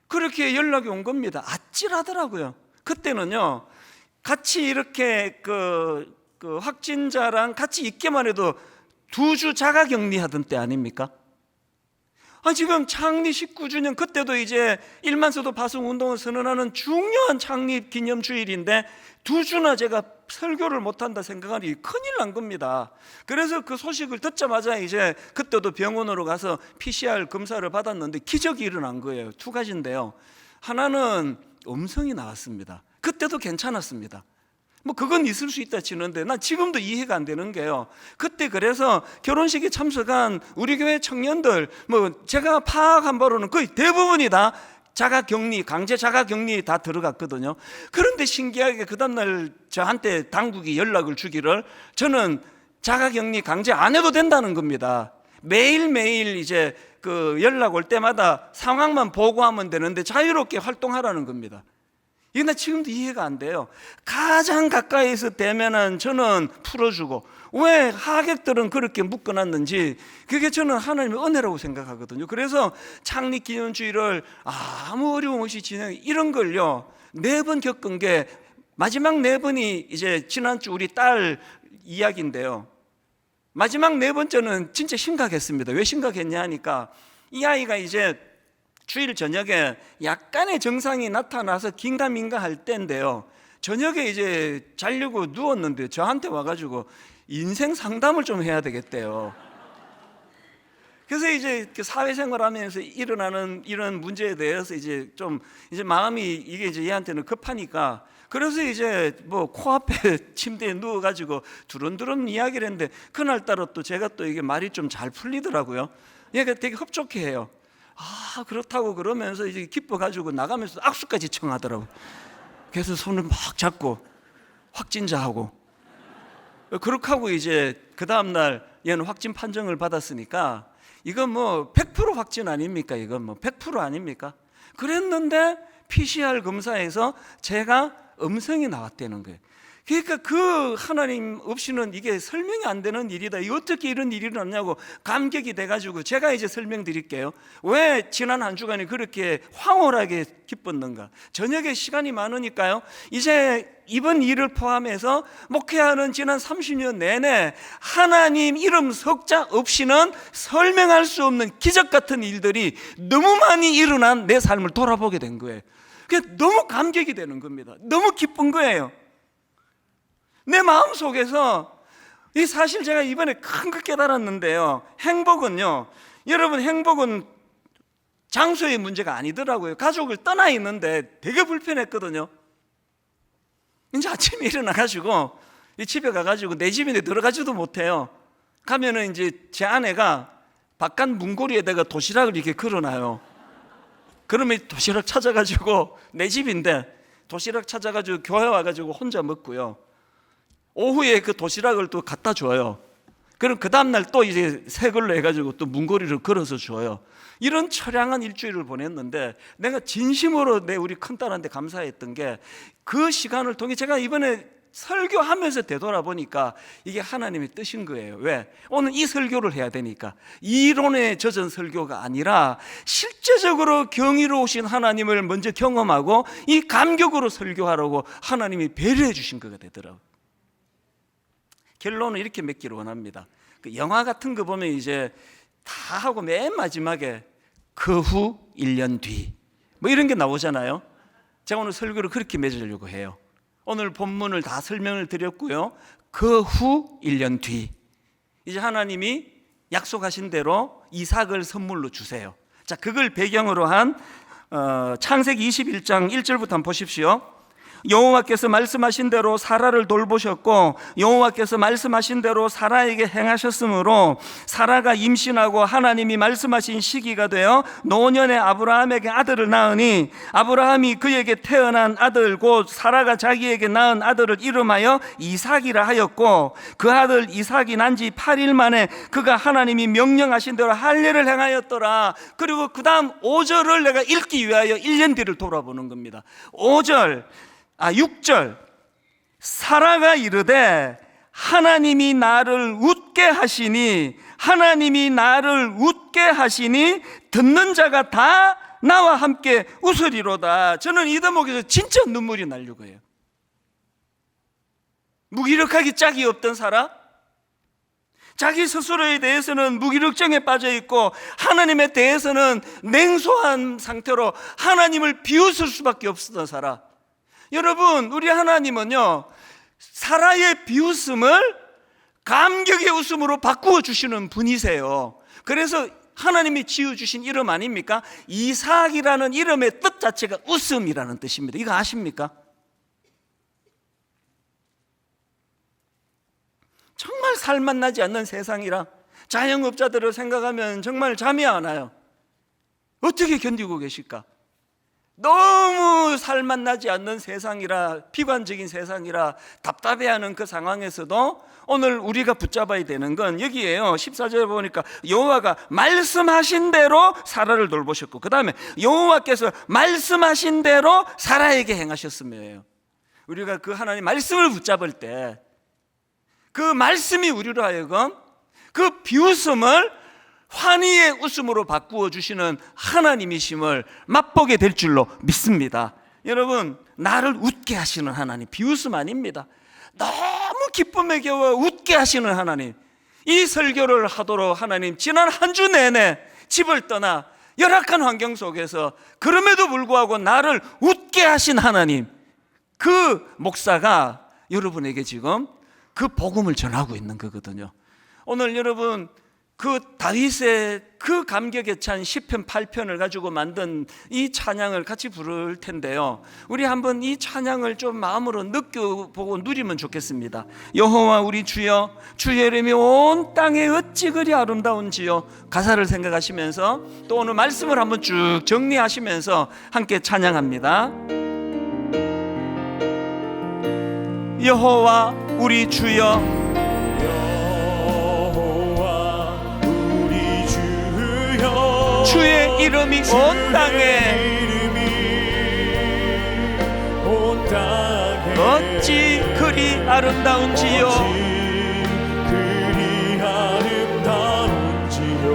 그렇게 연락이 온 겁니다. 아찔하더라고요. 그때는요, 같이 이렇게 확진자랑 같이 있기만 해도 2주 자가격리하던 때 아닙니까? 지금 창립 19주년, 그때도 이제 일만서도 파송운동을 선언하는 중요한 창립 기념주일인데 2주나 제가 설교를 못한다 생각하니 큰일 난 겁니다. 그래서 그 소식을 듣자마자 이제 그때도 병원으로 가서 PCR 검사를 받았는데 기적이 일어난 거예요. 2가지인데요, 하나는 음성이 나왔습니다. 그때도 괜찮았습니다. 뭐 그건 있을 수 있다 치는데, 난 지금도 이해가 안 되는 게요, 그때 그래서 결혼식에 참석한 우리 교회 청년들, 뭐 제가 파악한 바로는 거의 대부분이 다 자가격리, 강제 자가격리 다 들어갔거든요. 그런데 신기하게 그 다음날 저한테 당국이 연락을 주기를, 저는 자가격리 강제 안 해도 된다는 겁니다. 매일매일 이제 연락 올 때마다 상황만 보고하면 되는데 자유롭게 활동하라는 겁니다. 이게 나 지금도 이해가 안 돼요. 가장 가까이서 대면한 저는 풀어주고, 왜 하객들은 그렇게 묶어놨는지, 그게 저는 하나님의 은혜라고 생각하거든요. 그래서 창립기념주의를 아무 어려움 없이 이런 걸요 4번 겪은 게, 마지막 4번이 이제 지난주 우리 딸 이야기인데요, 마지막 4번째는 진짜 심각했습니다. 왜 심각했냐 하니까, 이 아이가 이제 주일 저녁에 약간의 증상이 나타나서 긴가민가 할 때인데요, 저녁에 이제 자려고 누웠는데 저한테 와가지고 인생 상담을 좀 해야 되겠대요. 그래서 이제 사회생활 하면서 일어나는 이런 문제에 대해서 이제 마음이 이게 이제 얘한테는 급하니까, 그래서 이제 뭐 코앞에 침대에 누워가지고 두런두런 이야기를 했는데, 그날따라 또 제가 또 이게 말이 좀 잘 풀리더라고요. 얘가 되게 흡족해 해요. 그렇다고 그러면서 이제 기뻐가지고 나가면서 악수까지 청하더라고요. 그래서 손을 막 잡고 확진자하고, 그렇게 하고 이제 그 다음날 얘는 확진 판정을 받았으니까, 이건 뭐 100% 확진 아닙니까? 이건 뭐 100% 아닙니까? 그랬는데 PCR 검사에서 제가 음성이 나왔다는 거예요. 그러니까 그 하나님 없이는 이게 설명이 안 되는 일이다. 어떻게 이런 일이 일어났냐고 감격이 돼가지고, 제가 이제 설명드릴게요. 왜 지난 한 주간이 그렇게 황홀하게 기뻤는가. 저녁에 시간이 많으니까요, 이제 이번 일을 포함해서 목회하는 지난 30년 내내 하나님 이름 석자 없이는 설명할 수 없는 기적 같은 일들이 너무 많이 일어난 내 삶을 돌아보게 된 거예요. 그게 너무 감격이 되는 겁니다. 너무 기쁜 거예요. 내 마음속에서, 이 사실 제가 이번에 큰 거 깨달았는데요, 행복은요, 여러분, 행복은 장소의 문제가 아니더라고요. 가족을 떠나 있는데 되게 불편했거든요. 이제 아침에 일어나가지고 집에 가가지고 내 집인데 들어가지도 못해요. 가면은 이제 제 아내가 바깥 문고리에다가 도시락을 이렇게 걸어놔요. 그러면 도시락 찾아가지고, 내 집인데 도시락 찾아가지고 교회 와가지고 혼자 먹고요, 오후에 그 도시락을 또 갖다 줘요. 그럼 그 다음날 또 이제 새 걸로 해가지고 또 문고리를 걸어서 줘요. 이런 처량한 일주일을 보냈는데, 내가 진심으로 우리 큰딸한테 감사했던 게, 그 시간을 통해 제가 이번에 설교하면서 되돌아보니까 이게 하나님의 뜻인 거예요. 왜? 오늘 이 설교를 해야 되니까. 이론에 젖은 설교가 아니라 실제적으로 경이로우신 하나님을 먼저 경험하고 이 감격으로 설교하라고 하나님이 배려해 주신 거가 되더라고요. 결론은 이렇게 맺기를 원합니다. 영화 같은 거 보면 이제 다 하고 맨 마지막에 그 후 1년 뒤 뭐 이런 게 나오잖아요. 제가 오늘 설교를 그렇게 맺으려고 해요. 오늘 본문을 다 설명을 드렸고요, 그 후 1년 뒤, 이제 하나님이 약속하신 대로 이삭을 선물로 주세요. 자, 그걸 배경으로 한 창세기 21장 1절부터 한번 보십시오. 여호와께서 말씀하신 대로 사라를 돌보셨고 여호와께서 말씀하신 대로 사라에게 행하셨으므로 사라가 임신하고 하나님이 말씀하신 시기가 되어 노년에 아브라함에게 아들을 낳으니 아브라함이 그에게 태어난 아들 곧 사라가 자기에게 낳은 아들을 이름하여 이삭이라 하였고 그 아들 이삭이 난 지 8일 만에 그가 하나님이 명령하신 대로 할례를 행하였더라. 그리고 그 다음 5절을 내가 읽기 위하여 1년 뒤를 돌아보는 겁니다. 6절 사라가 이르되 하나님이 나를 웃게 하시니 듣는 자가 다 나와 함께 웃으리로다. 저는 이 대목에서 진짜 눈물이 나려고 해요. 무기력하기 짝이 없던 사라, 자기 스스로에 대해서는 무기력증에 빠져 있고 하나님에 대해서는 냉소한 상태로 하나님을 비웃을 수밖에 없었던 사라. 여러분, 우리 하나님은요 사라의 비웃음을 감격의 웃음으로 바꾸어 주시는 분이세요. 그래서 하나님이 지어주신 이름 아닙니까? 이삭이라는 이름의 뜻 자체가 웃음이라는 뜻입니다. 이거 아십니까? 정말 살맛 나지 않는 세상이라 자영업자들을 생각하면 정말 잠이 안 와요. 어떻게 견디고 계실까? 너무 살맛 나지 않는 세상이라, 비관적인 세상이라 답답해하는 그 상황에서도 오늘 우리가 붙잡아야 되는 건 여기에요. 14절에 보니까 여호와가 말씀하신 대로 사라를 돌보셨고 그 다음에 여호와께서 말씀하신 대로 사라에게 행하셨음이에요. 우리가 그 하나님 말씀을 붙잡을 때 그 말씀이 우리로 하여금 그 비웃음을 환희의 웃음으로 바꾸어 주시는 하나님이심을 맛보게 될 줄로 믿습니다. 여러분, 나를 웃게 하시는 하나님, 비웃음 아닙니다. 너무 기쁨에 겨워 웃게 하시는 하나님, 이 설교를 하도록 하나님 지난 한 주 내내 집을 떠나 열악한 환경 속에서 그럼에도 불구하고 나를 웃게 하신 하나님, 그 목사가 여러분에게 지금 그 복음을 전하고 있는 거거든요. 오늘 여러분, 그 다윗의 그 감격에 찬 시편 8편을 가지고 만든 이 찬양을 같이 부를 텐데요, 우리 한번 이 찬양을 좀 마음으로 느껴보고 누리면 좋겠습니다. 여호와 우리 주여, 주의 이름이 온 땅에 어찌 그리 아름다운지요. 가사를 생각하시면서 또 오늘 말씀을 한번 쭉 정리하시면서 함께 찬양합니다. 여호와 우리 주여, 주의 이름이 온 땅에 어찌 그리 아름다운지요.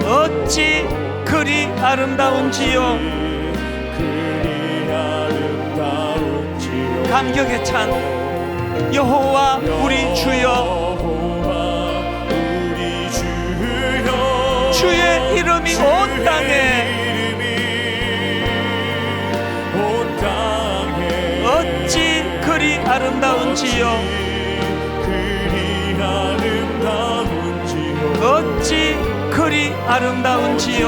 어찌 그리 아름다운지요. 감격에 찬 여호와 우리 주여, 주의 이름이 온 땅에 어찌 그리 아름다운지요. 어찌 그리 아름다운지요.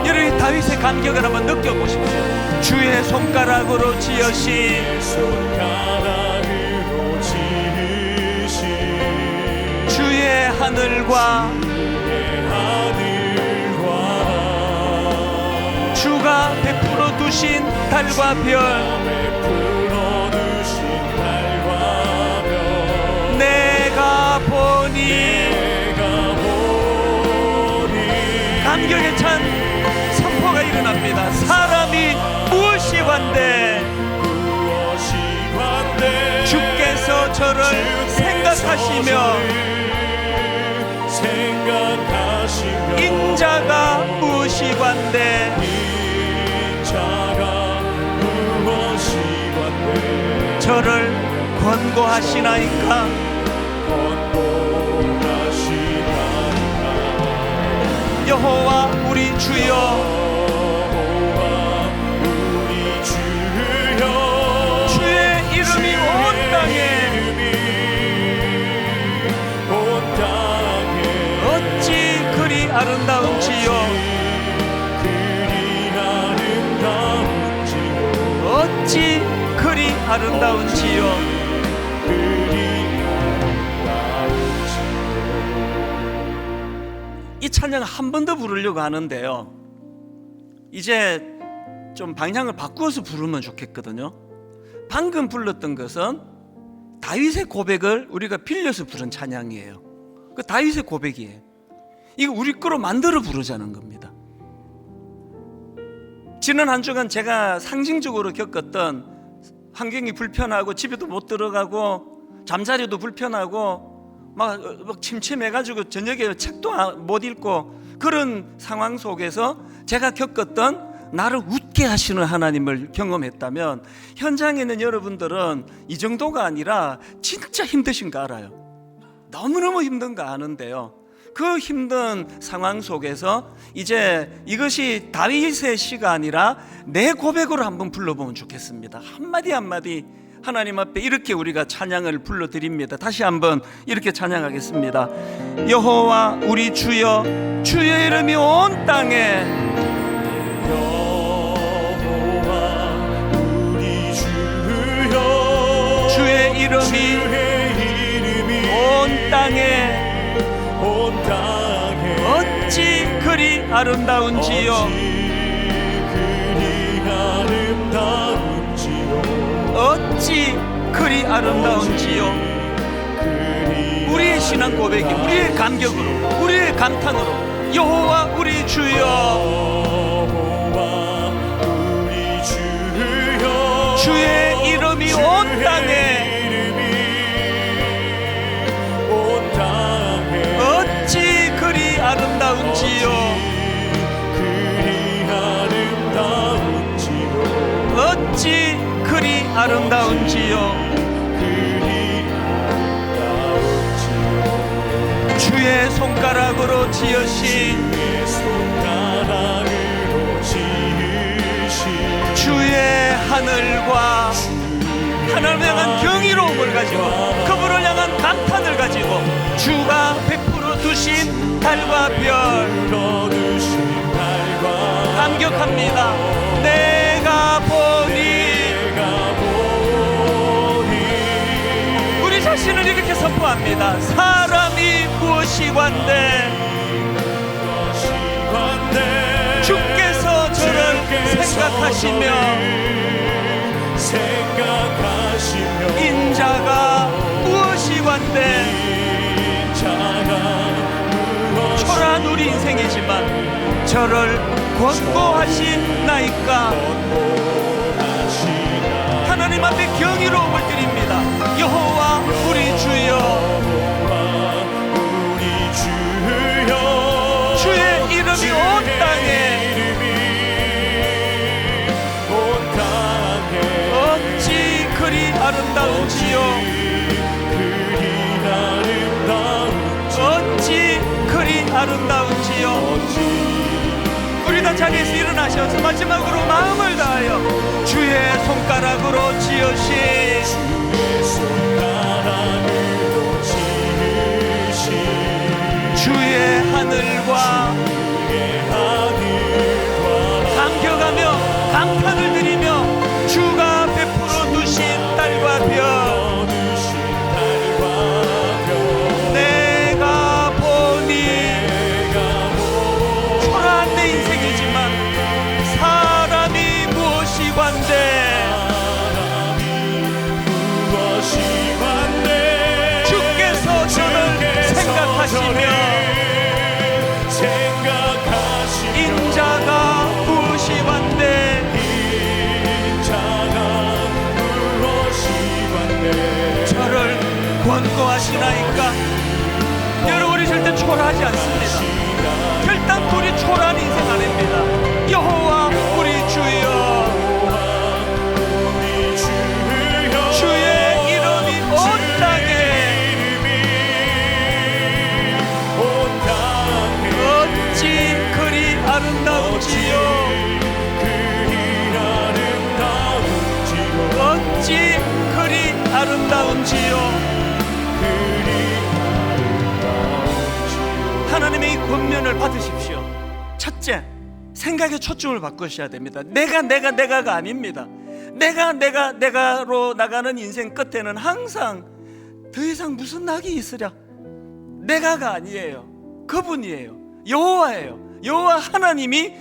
여러분, 다윗의 감격을 한번 느껴보십시오. 주의 손가락으로 지으신 주의 하늘과 주가 베풀어 두신 달과 별, 내가 보니 감격에 찬 선포가 일어납니다. 사람이 무엇이관대 주께서 저를 생각하시며 인자가 무엇이관대 저를 권고하시나이까. 여호와 우리 주여, 주의 이름이 온 땅에 아름다운지요. 이 찬양 한 번 더 부르려고 하는데요, 이제 좀 방향을 바꾸어서 부르면 좋겠거든요. 방금 불렀던 것은 다윗의 고백을 우리가 빌려서 부른 찬양이에요. 그 다윗의 고백이에요. 이거 우리 거로 만들어 부르자는 겁니다. 지난 한 주간 제가 상징적으로 겪었던 환경이 불편하고 집에도 못 들어가고 잠자리도 불편하고 막 침침해가지고 저녁에 책도 못 읽고 그런 상황 속에서 제가 겪었던 나를 웃게 하시는 하나님을 경험했다면, 현장에 있는 여러분들은 이 정도가 아니라 진짜 힘드신 거 알아요. 너무너무 힘든 거 아는데요, 그 힘든 상황 속에서 이제 이것이 다윗의 시가 아니라 내 고백으로 한번 불러보면 좋겠습니다. 한마디 한마디 하나님 앞에 이렇게 우리가 찬양을 불러드립니다. 다시 한번 이렇게 찬양하겠습니다. 여호와 우리 주여, 주의 이름이 온 땅에, 여호와 우리 주여, 주의 이름이 온 땅에 어찌 그리 아름다운지요. 어찌 그리 아름다운지요. 우리의 신앙 고백이, 우리의 감격으로, 우리의 감탄으로, 여호와 우리 주여, 주의 이름이 온 땅에 어찌 그리 아름다운지요. 어찌 그리 아름다운지요. 주의 손가락으로 지으신, 주의 하늘과 하나님을 향한 경이로움을 가지고, 그분을 향한 감탄을 가지고, 주가 베풀어 두신 달과 별, 감격합니다. 내가 보니, 우리 자신을 이렇게 선포합니다. 사람이 무엇이관대, 주께서 저를 생각하시며 인자가 무엇이관대. 초라한 우리 인생이지만 저를 권고하시나이까. 하나님 앞에 경이로움을 드립니다. 여호와 우리 주여, 주의 이름이 온 땅에 어찌 그리 아름다운지요. 어찌 그리 아름다운지요. 우리 다 자리에서 일어나셔서 마지막으로 마음을 다하여 주의 손가락으로 지으신, 주의 하늘과 감격하며 감탄을 드리며 주가 베풀어 두신 달과 별, 내가 보니 초라한 내 인생이지만 사람이 무엇이관대, 주께서 저를 생각하시며 인자가 무엇이관대, 저를 권고하시나이까. 여러분, 우리 절대 초라하지 않습니다. 결단토리 초라한 인생 아닙니다. 여호와 우리 주여, 주의 이름이 온 땅에 어찌 그리 아름다운지요. 어찌 그리 아름다운지요. 하나님의 이 권면을 받으십시오. 첫째, 생각의 초점을 바꾸셔야 됩니다. 내가가 아닙니다. 내가로 나가는 인생 끝에는 항상 더 이상 무슨 낙이 있으랴. 내가가 아니에요. 그분이에요. 여호와예요. 여호와 하나님이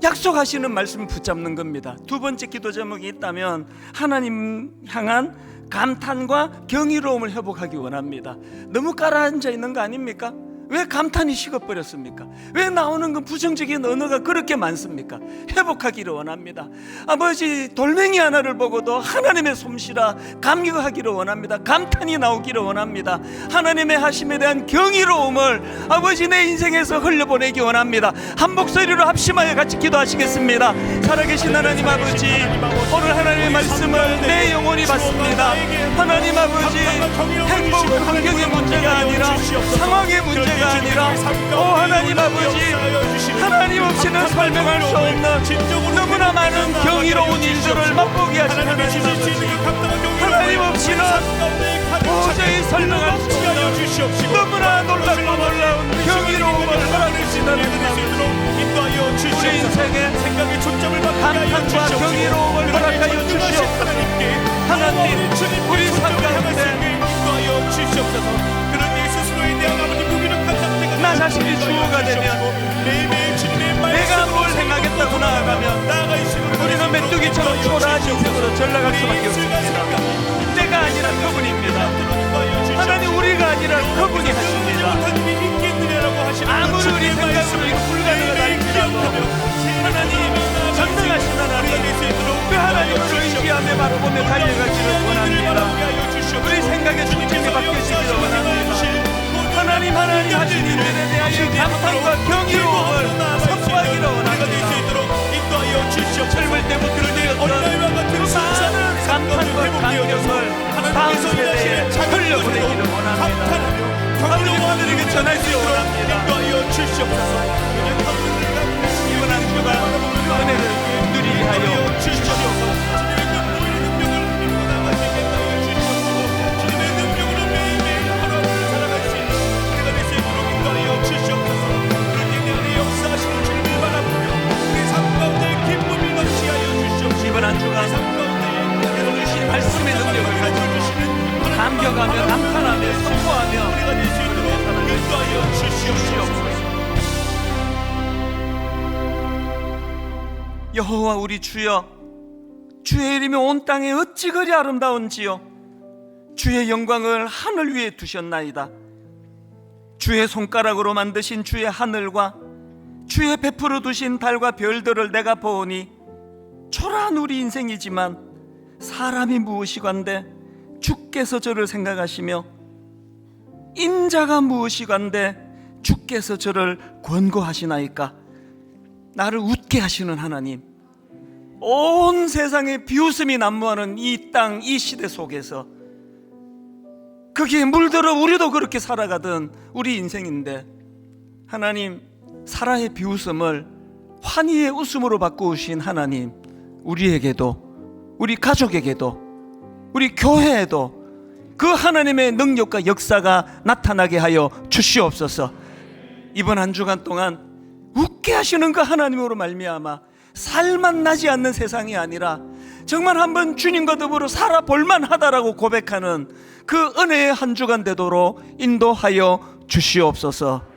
약속하시는 말씀을 붙잡는 겁니다. 두 번째 기도 제목이 있다면 하나님 향한 감탄과 경이로움을 회복하기 원합니다. 너무 가라앉아 있는 거 아닙니까? 왜 감탄이 식어버렸습니까? 왜 나오는 건 부정적인 언어가 그렇게 많습니까? 회복하기를 원합니다. 아버지, 돌멩이 하나를 보고도 하나님의 솜씨라 감격하기를 원합니다. 감탄이 나오기를 원합니다. 하나님의 하심에 대한 경이로움을 아버지 내 인생에서 흘려보내기 원합니다. 한 목소리로 합심하여 같이 기도하시겠습니다. 살아계신 하나님 아버지, 오늘 하나님의 말씀을 내 영혼이 받습니다. 하나님 아버지, 행복 환경의 문제가 아니라 상황의 문제가 아니라 하나님 아버지, 하나님 없이는 설명할 수 없는 너무나 많은 경이로운 일들을 맛보게 하시는 하나님 아버지, 하나님 없이는 도저히 설명할 수 없는 너무나 놀랍고 놀라운 경이로움을 허락하시는 하나님 아버지, 우리 인생에 감탄과 경이로움을 허락하여 주시옵소서. 하나님, 우리 삶 가운데 나 자신이 주어가 되면 내가 뭘 행하겠다고 나아가면 우리는 메뚜기처럼 초라한 인생으로 전락할 수밖에 없습니다. 내가 아니라 그분입니다. 하나님, 우리가 아니라 그분이 하십니다. 아무리 우리 생각으로 이거 불가능하다 할지라도 하나님 전능하신 하나님, 그 하나님을 의지하며 바라보며 달려가기를 원합니다. 우리 생각의 중심이 바뀌시기를 원합니다. 하나님 하신 일들에 대하여 감탄과 경이로움을 선포하기를 원합니다. 젊을 때부터 되었던 그 많은 감탄과 감격을 다음 세대에 흘려보내기를 원합니다. 아버지, 그들에게 전하기를 원합니다. 이번 한 주간 은혜를 누리게 하여 주시옵소서. 이번 한 주간 주신 말씀의 능력을 가지고 감격하며 감탄하며 선포하며 여호와 우리 주여, 주의 이름이 온 땅에 어찌 그리 아름다운지요. 주의 영광을 하늘 위에 두셨나이다. 주의 손가락으로 만드신 주의 하늘과 주의 베풀어 두신 달과 별들을 내가 보오니 초라한 우리 인생이지만 사람이 무엇이간데 주께서 저를 생각하시며 인자가 무엇이간데 주께서 저를 권고하시나이까. 나를 웃게 하시는 하나님, 온 세상에 비웃음이 난무하는 이 땅, 이 시대 속에서 거기에 물들어 우리도 그렇게 살아가던 우리 인생인데 하나님, 사라의 비웃음을 환희의 웃음으로 바꾸신 하나님, 우리에게도, 우리 가족에게도, 우리 교회에도 그 하나님의 능력과 역사가 나타나게 하여 주시옵소서. 이번 한 주간 동안 웃게 하시는 그 하나님으로 말미암아 살맛 나지 않는 세상이 아니라 정말 한번 주님과 더불어 살아볼만 하다라고 고백하는 그 은혜의 한 주간 되도록 인도하여 주시옵소서.